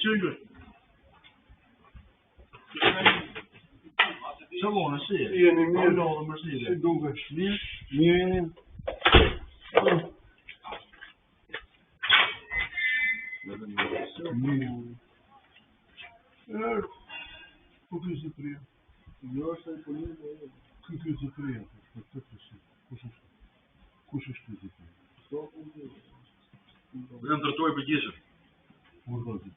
Çılgın. Tamam, nasıl? Yeni mi? Öyle oğlum, nasıl? Duga. Yeni. Купи за 3. Я ще полюбив. Купи за 3. Кушаєш ти за 3. Будем тротуар бедешен. Урда за 3.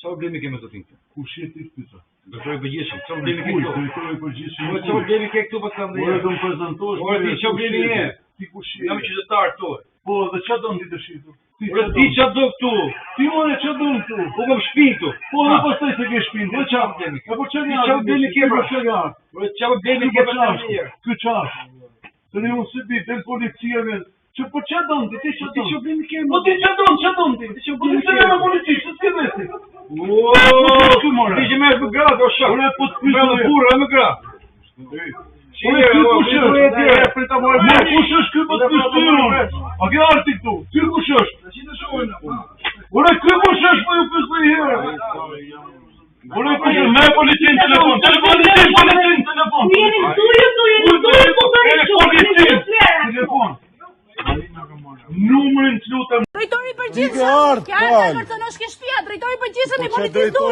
Çao blemi kemi zotin. Кушай ти спица. Тротуar bedieshëm. Çao blemi Куй, këtu. тротуар бедешен. Po çao blemi këtu pas kam dhe. Ora do më prezantosh. Ora ti çao blemi je. Ti kush Jam je? qytetar këtu. Po, dhe ç'a do ti tash këtu? Ora ti ç'a do këtu? Ti more ç'a do këtu? Po kam shtëpi këtu. Po, dhe pastaj se ke shtëpinë. Po ç'a blemi? Po ç'a Ti çao blemi ke pra? Ora çao blemi ke pas kam dhe. Ky ç'ash? Tani unë se bi, ten policia vjen. Që po ç'a don ti? Ti ç'a Ti don? çao blemi ke. Po ti ç'a don ti? Ti çao Po ti blemi se ke. me policisë, s'ke veti. Oo, Ti more. ti që merr me gratë o shok. Ora po të Me pyes. burrë me gratë. Ora ky kush është? Ma kush është ky po të pyes ty unë? A ke arti këtu? Ky kush është? Ora ky kush është po ju pyes më herë? Ora kush është? Me policin telefon. Policin telefon. Ku jeni këtu, po bëni Policin telefon. Numrin të lutem. Drejtori i përgjithshëm. Kja e personazh ke shtëpia, drejtori i përgjithshëm i policisë.